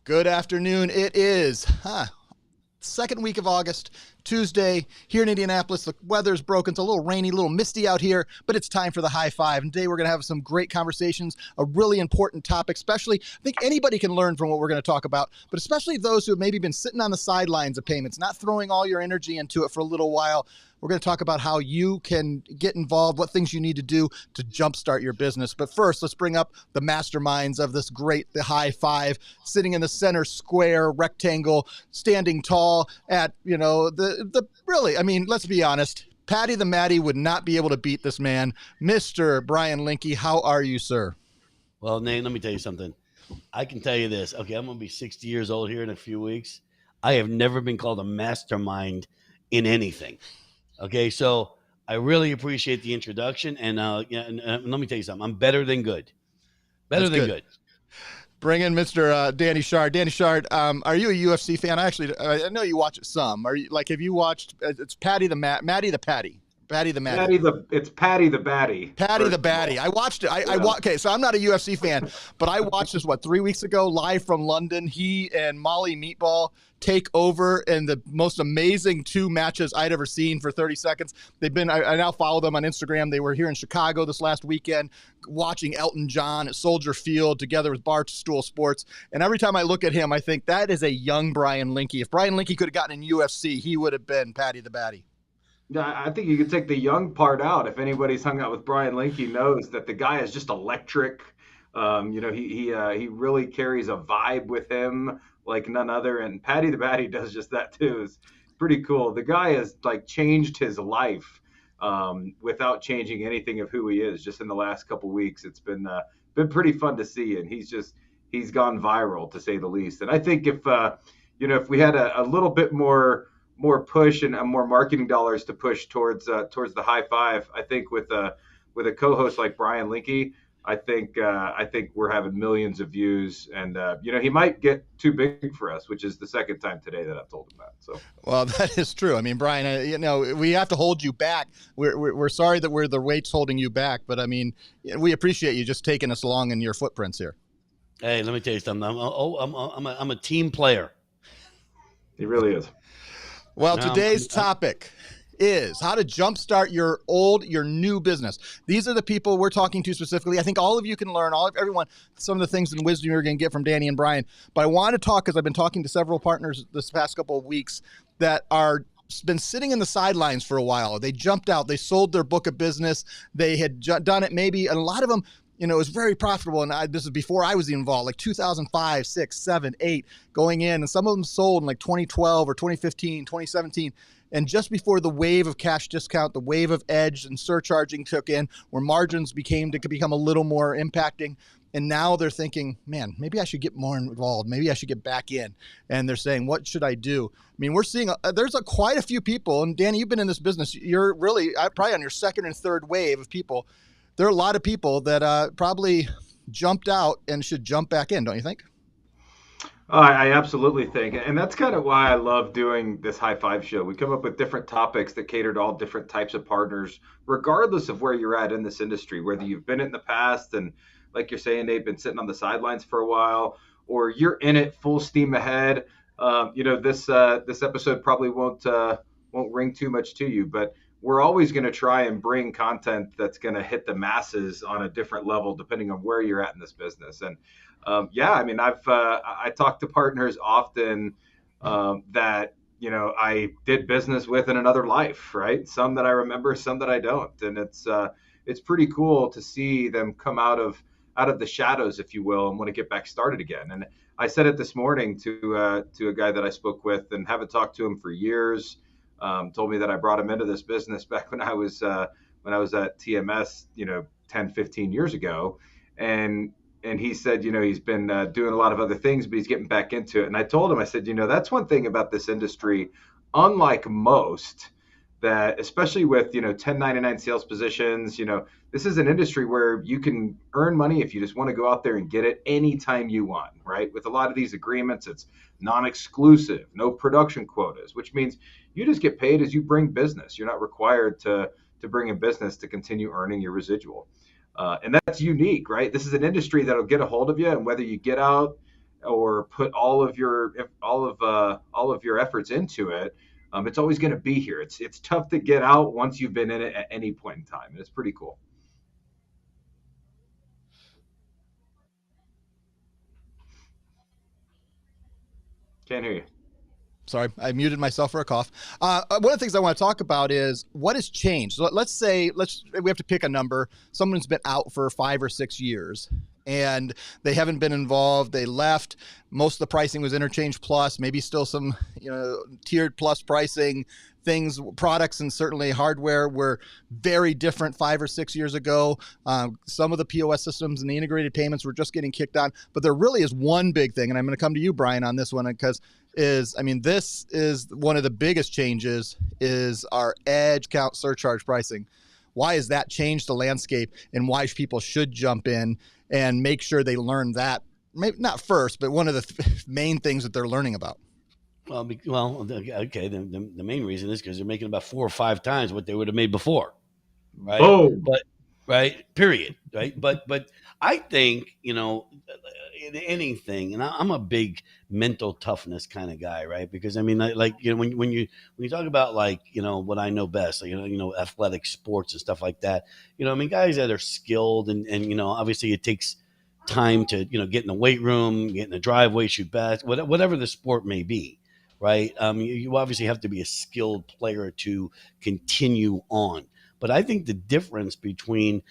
Good afternoon. It is second week of August, Tuesday, here in Indianapolis. The weather's broken. It's a little rainy, a little misty out here, but it's time for the high five. And today we're going to have some great conversations, a really important topic, especially I think anybody can learn from what we're going to talk about, but especially those who have maybe been sitting on the sidelines of payments, not throwing all your energy into it for a little while. We're going to talk about how you can get involved, what things you need to do to jumpstart your business. But first, let's bring up the masterminds of this the high five, sitting in the center square rectangle, standing tall at, let's be honest, Patty the Matty would not be able to beat this man. Mr. Brian Linky, how are you, sir? Well, Nate, let me tell you something. I can tell you this. Okay, I'm going to be 60 years old here in a few weeks. I have never been called a mastermind in anything. Okay, so I really appreciate the introduction, and let me tell you something. I'm better than good. Better That's than good. Bring in Mr. Danny Schard. Danny Schard, are you a UFC fan? I know you watch it some. Have you watched? It's Patty the Matty the Patty. Patty the Matty. It's Patty the Batty. Patty the Batty. I watched it. Okay, so I'm not a UFC fan, but I watched this 3 weeks ago live from London. He and Molly Meatball take over in the most amazing two matches I'd ever seen for 30 seconds. I now follow them on Instagram. They were here in Chicago this last weekend watching Elton John at Soldier Field together with Barstool Sports. And every time I look at him, I think that is a young Brian Linky. If Brian Linky could have gotten in UFC, he would have been Patty the Batty. I think you could take the young part out. If anybody's hung out with Brian Linky knows that the guy is just electric. He really carries a vibe with him like none other. And Patty the Batty does just that too. It's pretty cool. The guy has changed his life without changing anything of who he is. Just in the last couple weeks, it's been pretty fun to see. And he's gone viral to say the least. And I think if we had a little bit more push and more marketing dollars to push towards the high five, I think with a co-host like Brian Linky, I think we're having millions of views, and he might get too big for us, which is the second time today that I've told him that. So, well, that is true. I mean, Brian, we have to hold you back. We're sorry that we're the weights holding you back, but I mean, we appreciate you just taking us along in your footprints here. Hey, let me tell you something. I'm a team player. He really is. Well, today's topic is how to jumpstart your new business. These are the people we're talking to specifically. I think all of you can learn, everyone, some of the things and wisdom you're going to get from Danny and Brian. But I want to talk, because I've been talking to several partners this past couple of weeks that are been sitting in the sidelines for a while. They jumped out. They sold their book of business. They had done it maybe, and a lot of them, it was very profitable. And this is before I was involved, like 2005, 6, 7, 8, going in. And some of them sold in 2012 or 2015, 2017. And just before the wave of cash discount, the wave of edge and surcharging took in, where margins could become a little more impacting. And now they're thinking, man, maybe I should get more involved. Maybe I should get back in. And they're saying, what should I do? I mean, we're seeing there's quite a few people. And Danny, you've been in this business. You're really probably on your second and third wave of people. There are a lot of people that probably jumped out and should jump back in, don't you think? I absolutely think, and that's kind of why I love doing this high five show. We come up with different topics that cater to all different types of partners, regardless of where you're at in this industry, whether you've been in the past and, like you're saying, they've been sitting on the sidelines for a while, or you're in it full steam ahead. This episode probably won't ring too much to you, but we're always going to try and bring content that's going to hit the masses on a different level, depending on where you're at in this business. And I talk to partners often that I did business with in another life, right? Some that I remember, some that I don't, and it's pretty cool to see them come out of the shadows, if you will, and want to get back started again. And I said it this morning to a guy that I spoke with and haven't talked to him for years. Told me that I brought him into this business back when I was at TMS, 10, 15 years ago. And he said, he's been doing a lot of other things, but he's getting back into it. And I told him, I said, that's one thing about this industry, unlike most, that especially with, 1099 sales positions, this is an industry where you can earn money if you just want to go out there and get it anytime you want, right? With a lot of these agreements, it's non-exclusive, no production quotas, which means you just get paid as you bring business. You're not required to bring in business to continue earning your residual. And that's unique, right? This is an industry that'll get a hold of you, and whether you get out or put all of your efforts into it, it's always going to be here. It's tough to get out once you've been in it at any point in time. And it's pretty cool. Can't hear you. Sorry, I muted myself for a cough. One of the things I want to talk about is what has changed. So let's say we have to pick a number. Someone's been out for 5 or 6 years and they haven't been involved. They left. Most of the pricing was interchange plus, maybe still some tiered plus pricing. Things, products, and certainly hardware were very different 5 or 6 years ago. Some of the POS systems and the integrated payments were just getting kicked on. But there really is one big thing, and I'm going to come to you, Brian, on this one because this is one of the biggest changes is our edge count surcharge pricing. Why has that changed the landscape, and why people should jump in and make sure they learn that? Maybe not first, but one of the main things that they're learning about. Okay. The main reason is because they're making about 4 or 5 times what they would have made before, right? Boom. But right, period, right? But I think in anything, and I'm a big mental toughness kind of guy, right? Because I mean, when you talk about what I know best, athletic sports and stuff like that, I mean, guys that are skilled and obviously it takes time to get in the weight room, get in the driveway, shoot bats, whatever the sport may be, right? You obviously have to be a skilled player to continue on. But I think the difference between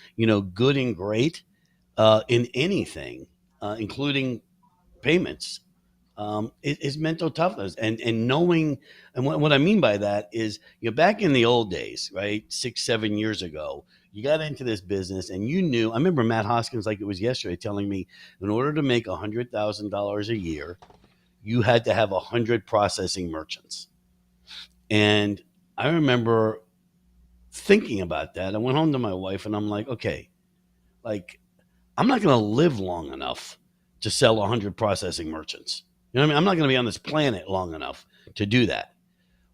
good and great in anything, including payments, is mental toughness and knowing. And what I mean by that is, back in the old days, right, 6-7 years ago, you got into this business and you knew. I remember Matt Hoskins, like it was yesterday, telling me in order to make $100,000 a year, you had to have 100 processing merchants. And I remember thinking about that. I went home to my wife and I'm like, okay, I'm not going to live long enough to sell 100 processing merchants. You know what I mean? I'm not going to be on this planet long enough to do that.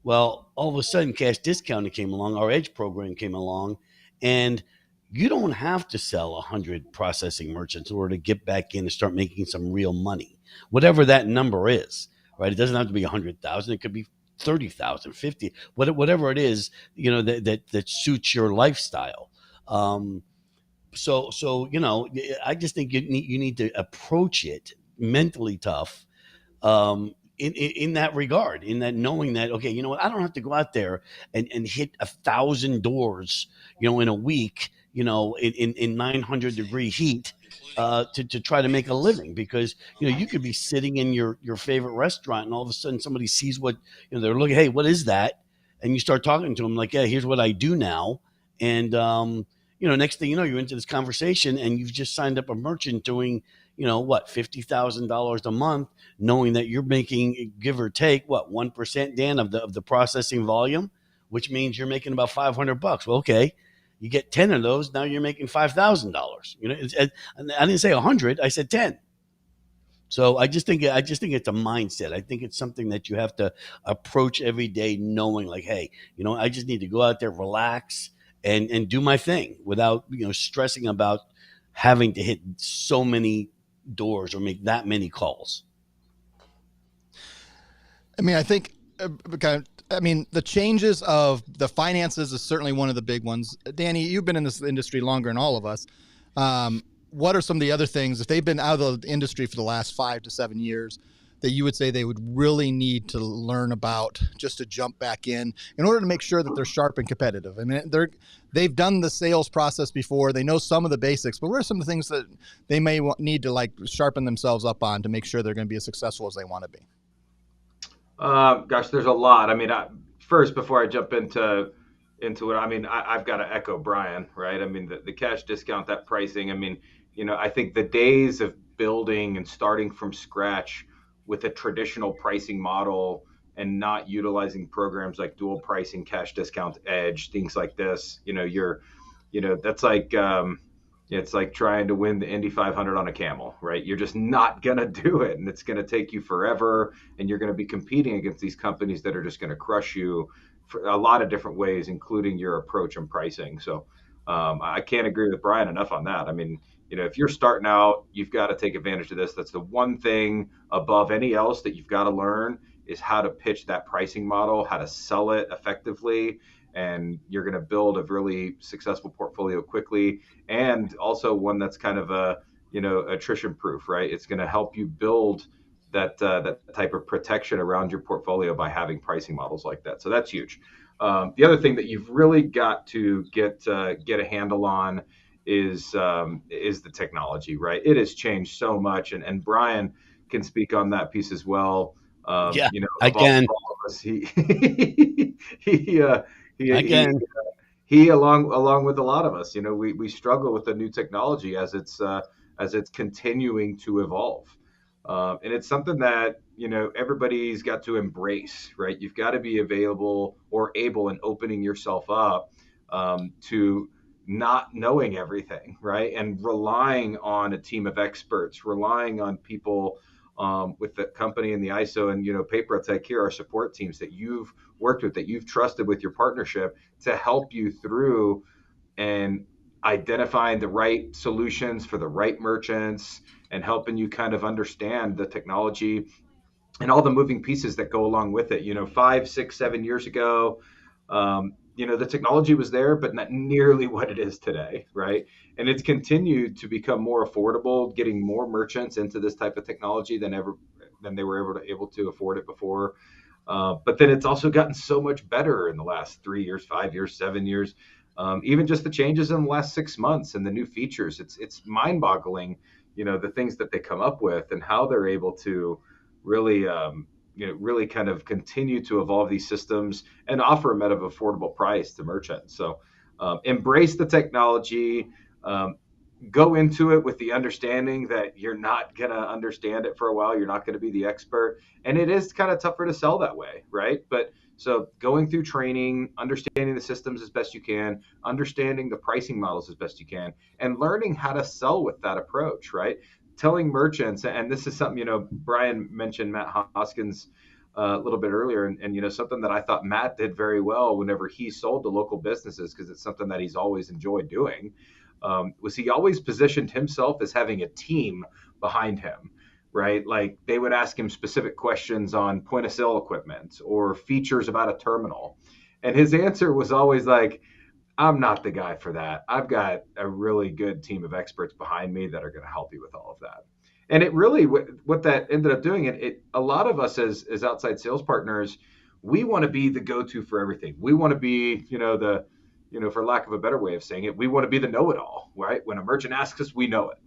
Well, all of a sudden, cash discounting came along, our Edge program came along, and you don't have to sell 100 processing merchants in order to get back in and start making some real money, whatever that number is, right? It doesn't have to be 100,000. It could be 30,000, 50, whatever it is, that suits your lifestyle. So I just think you need to approach it mentally tough, in that regard, in that knowing that, okay, you know what, I don't have to go out there and hit 1,000 doors, in a week, in 900-degree heat, to try to make a living, because you could be sitting in your favorite restaurant and all of a sudden somebody sees what they're looking, hey, what is that? And you start talking to them like, yeah, here's what I do now. And next thing you know, you're into this conversation and you've just signed up a merchant doing $50,000 a month, knowing that you're making, give or take, 1%, Dan, of the processing volume, which means you're making about $500. Well, okay, you get 10 of those, now you're making $5,000. I didn't say 100, I said 10. So I just think it's a mindset. I think it's something that you have to approach every day, knowing like, hey, I just need to go out there, relax, and do my thing without stressing about having to hit so many doors or make that many calls. I mean, I think the changes of the finances is certainly one of the big ones. Danny, you've been in this industry longer than all of us. What are some of the other things, if they've been out of the industry for the last 5 to 7 years, that you would say they would really need to learn about just to jump back in order to make sure that they're sharp and competitive? I mean, they've done the sales process before. They know some of the basics, but what are some of the things that they may need to sharpen themselves up on to make sure they're going to be as successful as they want to be? Gosh, there's a lot. I mean, first, before I jump into it, I mean, I've got to echo Brian, right? I mean, the cash discount, that pricing. I mean, I think the days of building and starting from scratch with a traditional pricing model and not utilizing programs like dual pricing, cash discount, edge, things like this, that's like, it's like trying to win the Indy 500 on a camel, right? You're just not going to do it. And it's going to take you forever. And you're going to be competing against these companies that are just going to crush you for a lot of different ways, including your approach and pricing. So I can't agree with Brian enough on that. I mean, if you're starting out, you've got to take advantage of this. That's the one thing above any else that you've got to learn is how to pitch that pricing model, how to sell it effectively, and you're going to build a really successful portfolio quickly, and also one that's kind of a attrition proof, right? It's going to help you build that type of protection around your portfolio by having pricing models like that. So that's huge. The other thing that you've really got to get a handle on is the technology, right? It has changed so much, and Brian can speak on that piece as well. Yeah, I Of all can. of us, he, I he can. he along with a lot of us, we struggle with the new technology as it's continuing to evolve, and it's something that everybody's got to embrace, right? You've got to be available or able and opening yourself up to not knowing everything, right? And relying on a team of experts, relying on people with the company and the ISO and PaperTech here, our support teams that you've worked with, that you've trusted with your partnership to help you through and identifying the right solutions for the right merchants and helping you kind of understand the technology and all the moving pieces that go along with it. 5, 6, 7 years ago, the technology was there, but not nearly what it is today, right? And it's continued to become more affordable, getting more merchants into this type of technology than they were able to afford it before. But then it's also gotten so much better in the last 3 years, 5 years, 7 years. Even just the changes in the last 6 months and the new features, it's mind-boggling, the things that they come up with and how they're able to really, really kind of continue to evolve these systems and offer them at an affordable price to merchants. So embrace the technology. Go into it with the understanding that you're not going to understand it for a while. You're not going to be the expert. And it is kind of tougher to sell that way, right? But so going through training, understanding the systems as best you can, understanding the pricing models as best you can, and learning how to sell with that approach, right? Telling merchants, and this is something, Brian mentioned Matt Hoskins a little bit earlier, and something that I thought Matt did very well whenever he sold to local businesses, because it's something that he's always enjoyed doing, was he always positioned himself as having a team behind him, right? Like they would ask him specific questions on point of sale equipment or features about a terminal. And his answer was always like, I'm not the guy for that. I've got a really good team of experts behind me that are going to help you with all of that. And it really, what that ended up doing, a lot of us as outside sales partners, we want to be the go-to for everything. We want to be, for lack of a better way of saying it, we want to be the know-it-all, right? When a merchant asks us, we know it.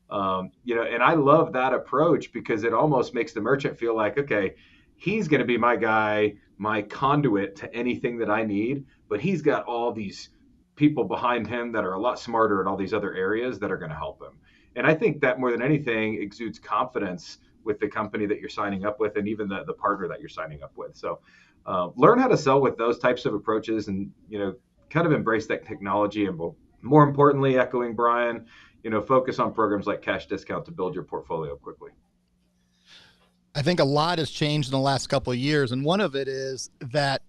And I love that approach because it almost makes the merchant feel like, okay, he's going to be my guy, my conduit to anything that I need, but he's got all these people behind him that are a lot smarter in all these other areas that are going to help him. And I think that more than anything exudes confidence with the company that you're signing up with and even the partner that you're signing up with. So learn how to sell with those types of approaches and, kind of embrace that technology. And more importantly, echoing Brian, focus on programs like Cash Discount to build your portfolio quickly. I think a lot has changed in the last couple of years. And one of it is that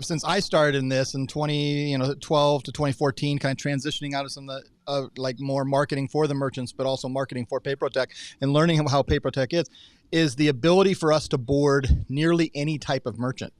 since I started in this in 2012 to 2014, kind of transitioning out of some of the like more marketing for the merchants, but also marketing for PaperTech and learning how PaperTech is the ability for us to board nearly any type of merchant.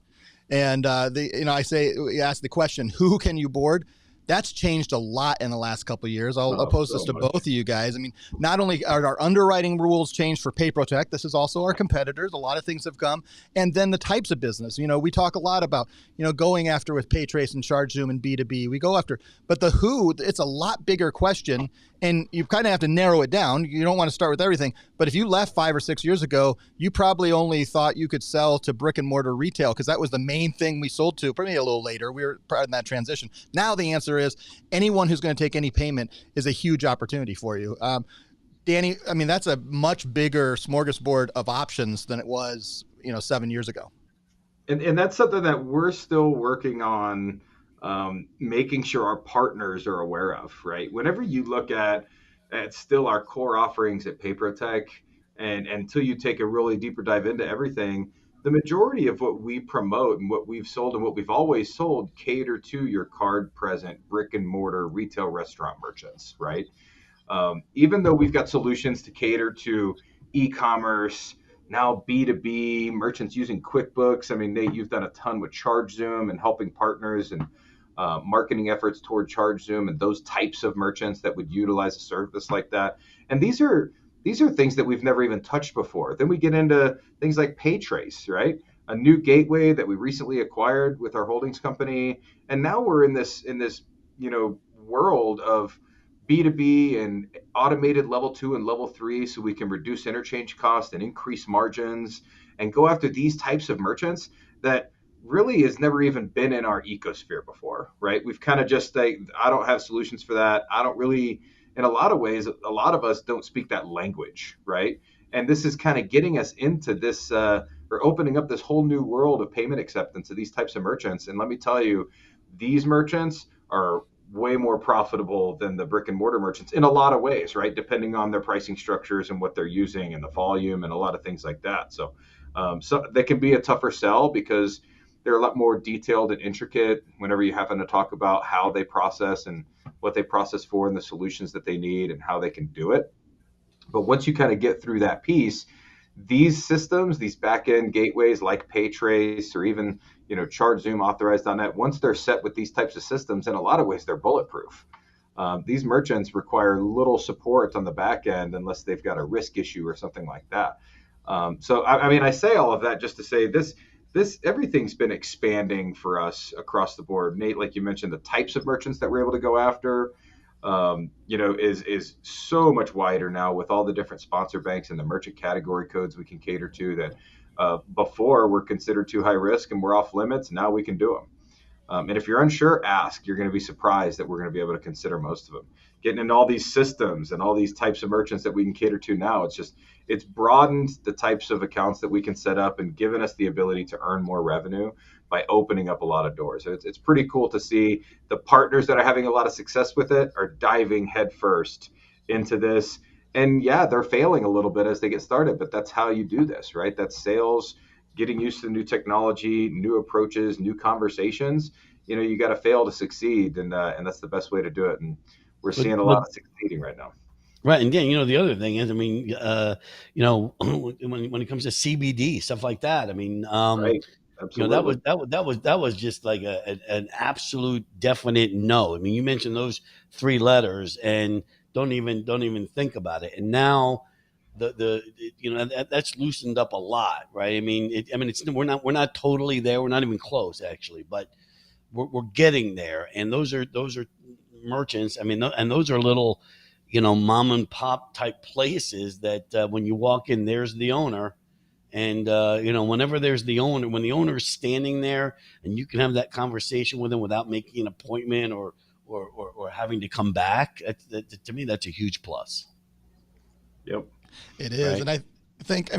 And I say, we ask the question, who can you board? That's changed a lot in the last couple of years. I'll pose this to both of you guys. I mean, not only are our underwriting rules changed for PaperTech, this is also our competitors. A lot of things have come. And then the types of business. We talk a lot about, going after with PayTrace and Schard Zoom and B2B. We go after. But the who, it's a lot bigger question. And you kind of have to narrow it down. You don't want to start with everything. But if you left 5 or 6 years ago, you probably only thought you could sell to brick and mortar retail because that was the main thing we sold to. Probably a little later. We were part of that transition. Now the answer is anyone who's going to take any payment is a huge opportunity for you. Danny, I mean, that's a much bigger smorgasbord of options than it was, 7 years ago. And that's something that we're still working on, making sure our partners are aware of, right? Whenever you look at still our core offerings at PaperTech, and until you take a really deeper dive into everything, the majority of what we promote and what we've sold and what we've always sold cater to your card present brick and mortar retail restaurant merchants, right? Even though we've got solutions to cater to e-commerce, now B2B, merchants using QuickBooks. I mean, Nate, you've done a ton with ChargeZoom and helping partners and marketing efforts toward ChargeZoom and those types of merchants that would utilize a service like that. And these are things that we've never even touched before. Then we get into things like PayTrace, right? A new gateway that we recently acquired with our holdings company, and now we're in this world of B2B and automated level 2 and level 3, so we can reduce interchange costs and increase margins and go after these types of merchants that really has never even been in our ecosphere before, right? We've kind of just like, I don't have solutions for that. I don't really, in a lot of ways, a lot of us don't speak that language, right? And this is kind of getting us into this, or opening up this whole new world of payment acceptance of these types of merchants. And let me tell you, these merchants are way more profitable than the brick and mortar merchants in a lot of ways, right? Depending on their pricing structures and what they're using and the volume and a lot of things like that. So they can be a tougher sell because they're a lot more detailed and intricate whenever you happen to talk about how they process and what they process for and the solutions that they need and how they can do it. But once you kind of get through that piece, these systems, these back-end gateways like PayTrace or even ChargeZoom, Authorize.net, once they're set with these types of systems, in a lot of ways they're bulletproof. These merchants require little support on the back end unless they've got a risk issue or something like that. So I mean, I say all of that just to say this everything's been expanding for us across the board. Nate, like you mentioned, the types of merchants that we're able to go after, is so much wider now with all the different sponsor banks and the merchant category codes we can cater to that before were considered too high risk and we're off limits. Now we can do them. And if you're unsure, ask. You're going to be surprised that we're going to be able to consider most of them. Getting into all these systems and all these types of merchants that we can cater to now, it's broadened the types of accounts that we can set up and given us the ability to earn more revenue by opening up a lot of doors. So it's pretty cool to see the partners that are having a lot of success with it are diving headfirst into this. And yeah, they're failing a little bit as they get started, but that's how you do this, right? That's sales, getting used to new technology, new approaches, new conversations. You got to fail to succeed, and that's the best way to do it. And we're seeing a lot of succeeding right now. Right, and then the other thing is, I mean, when it comes to CBD stuff like that, I mean, right, absolutely. that was just like an absolute definite no. I mean, you mentioned those three letters and don't even think about it, and now that's loosened up a lot, right? I mean, we're not totally there. We're not even close, actually, but we're getting there. And those are merchants. I mean, and those are little, mom and pop type places that when you walk in, there's the owner. And, whenever there's the owner, when the owner is standing there and you can have that conversation with him without making an appointment or having to come back, to me, that's a huge plus. Yep. It is. Right? And I think,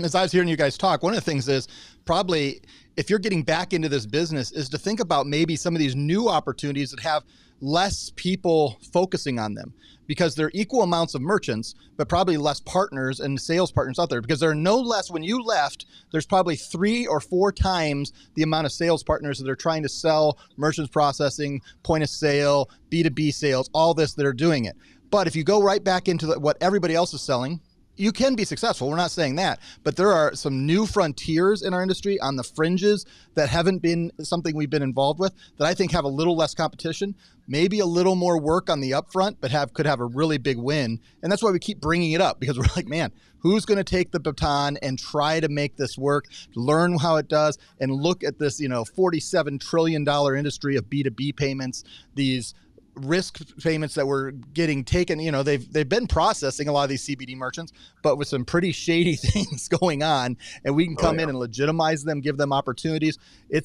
as I was hearing you guys talk, one of the things is probably if you're getting back into this business is to think about maybe some of these new opportunities that have less people focusing on them because they're equal amounts of merchants, but probably less partners and sales partners out there because there are no less, when you left, there's probably 3 or 4 times the amount of sales partners that are trying to sell merchants processing, point of sale, B2B sales, all this that are doing it. But if you go right back into what everybody else is selling, you can be successful. We're not saying that, but there are some new frontiers in our industry on the fringes that haven't been something we've been involved with that I think have a little less competition, maybe a little more work on the upfront, but could have a really big win. And that's why we keep bringing it up because we're like, man, who's going to take the baton and try to make this work, learn how it does, and look at this, $47 trillion industry of B2B payments, these risk payments that were getting taken. They've been processing a lot of these CBD merchants, but with some pretty shady things going on, and we can come in and legitimize them, give them opportunities.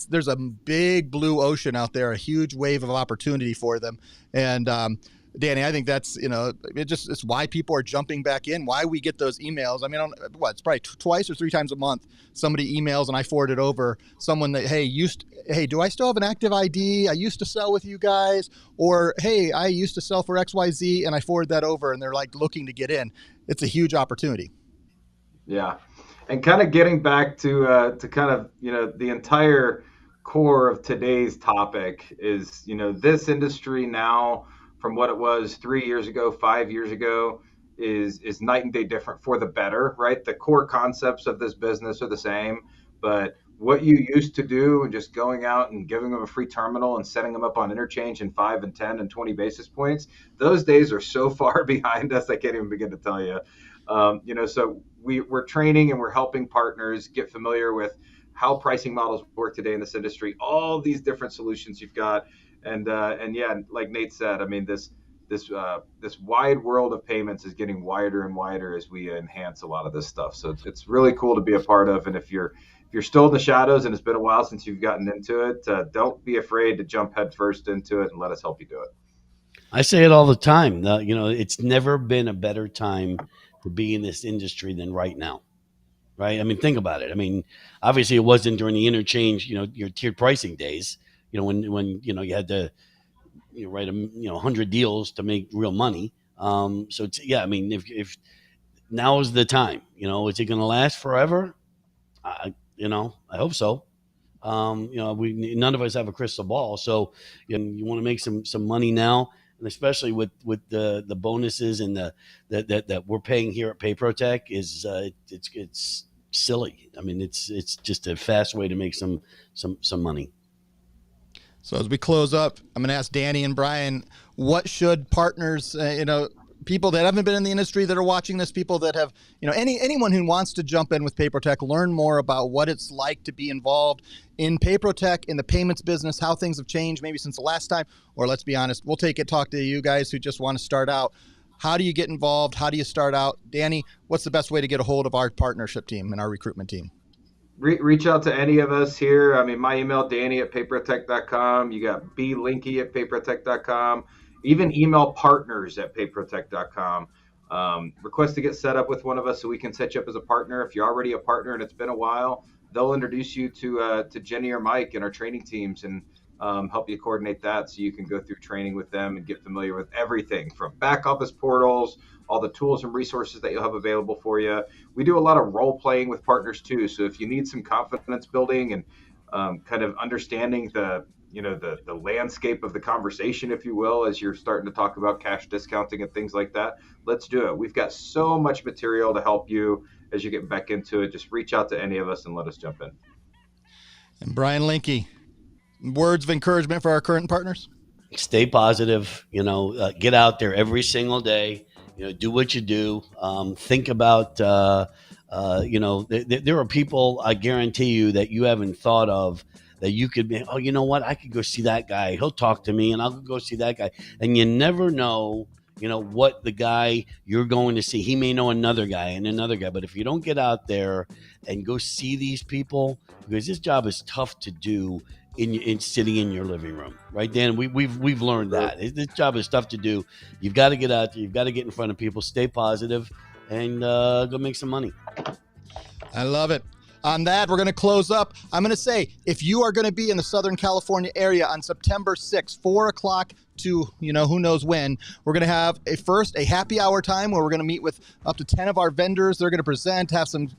There's a big blue ocean out there, a huge wave of opportunity for them. And Danny, I think that's, it's why people are jumping back in, why we get those emails. It's probably twice or 3 times a month, somebody emails and I forward it over someone that, hey, do I still have an active ID? I used to sell with you guys, or, hey, I used to sell for XYZ, and I forward that over and they're like looking to get in. It's a huge opportunity. Yeah. And kind of getting back to kind of, the entire core of today's topic is, this industry now from what it was 3 years ago, 5 years ago, is night and day different for the better, right? The core concepts of this business are the same, but what you used to do and just going out and giving them a free terminal and setting them up on interchange in 5 and 10 and 20 basis points, those days are so far behind us, I can't even begin to tell you. So we're training and we're helping partners get familiar with how pricing models work today in this industry, all these different solutions you've got. And yeah, like Nate said, I mean, this wide world of payments is getting wider and wider as we enhance a lot of this stuff. So it's really cool to be a part of. And if you're still in the shadows and it's been a while since you've gotten into it, don't be afraid to jump headfirst into it and let us help you do it. I say it all the time. It's never been a better time to be in this industry than right now. Right? I mean, think about it. I mean, obviously it wasn't during the interchange, your tiered pricing days, when you had to write 100 deals to make real money. So it's, yeah, I mean, if now is the time, is it going to last forever? I hope so. None of us have a crystal ball, so you want to make some money now, and especially with the bonuses and that we're paying here at PayProTech is it's silly. I mean, it's just a fast way to make some money. So as we close up, I'm going to ask Danny and Brian, what should partners, people that haven't been in the industry that are watching this, people that have, anyone who wants to jump in with PayProTech, learn more about what it's like to be involved in PayProTech, in the payments business, how things have changed maybe since the last time, or let's be honest, we'll talk to you guys who just want to start out. How do you get involved? How do you start out? Danny, what's the best way to get a hold of our partnership team and our recruitment team? Reach out to any of us here. I mean, my email, Danny@PayProTech.com. You got Linky@PayProTech.com. Even email partners@PayProTech.com. Request to get set up with one of us so we can set you up as a partner. If you're already a partner and it's been a while, they'll introduce you to Jenny or Mike and our training teams and help you coordinate that so you can go through training with them and get familiar with everything from back office portals, all the tools and resources that you'll have available for you. We do a lot of role playing with partners too. So if you need some confidence building and kind of understanding the landscape of the conversation, if you will, as you're starting to talk about cash discounting and things like that, let's do it. We've got so much material to help you as you get back into it. Just reach out to any of us and let us jump in. And Brian Linky, words of encouragement for our current partners? Stay positive, get out there every single day, do what you do. Think about, there are people, I guarantee you, that you haven't thought of that you could be, oh, you know what? I could go see that guy. He'll talk to me and I'll go see that guy. And you never know, what the guy you're going to see, he may know another guy and another guy. But if you don't get out there and go see these people, because this job is tough to do in sitting in your living room, right, Dan? We've learned that this job is tough to do. You've got to get out there. You've got to get in front of people, stay positive, and go make some money. I love it. On that, we're going to close up. I'm going to say, if you are going to be in the Southern California area on September 6th, 4 o'clock to, who knows when, we're going to have a happy hour time where we're going to meet with up to 10 of our vendors. They're going to present, have some,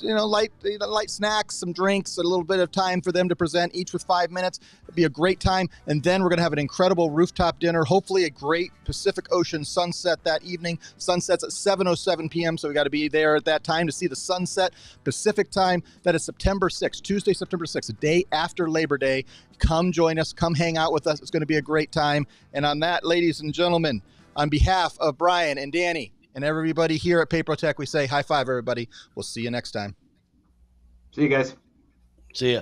light snacks, some drinks, a little bit of time for them to present, each with 5 minutes. It'll be a great time. And then we're going to have an incredible rooftop dinner, hopefully a great Pacific Ocean sunset that evening. Sunsets at 7:07 p.m. So we got to be there at that time to see the sunset. Pacific time. That is September 6th, Tuesday, September 6th, a day after Labor Day. Come join us. Come hang out with us. It's going to be a great time. And on that, ladies and gentlemen, on behalf of Brian and Danny and everybody here at PayProTech, we say high five, everybody. We'll see you next time. See you guys. See ya.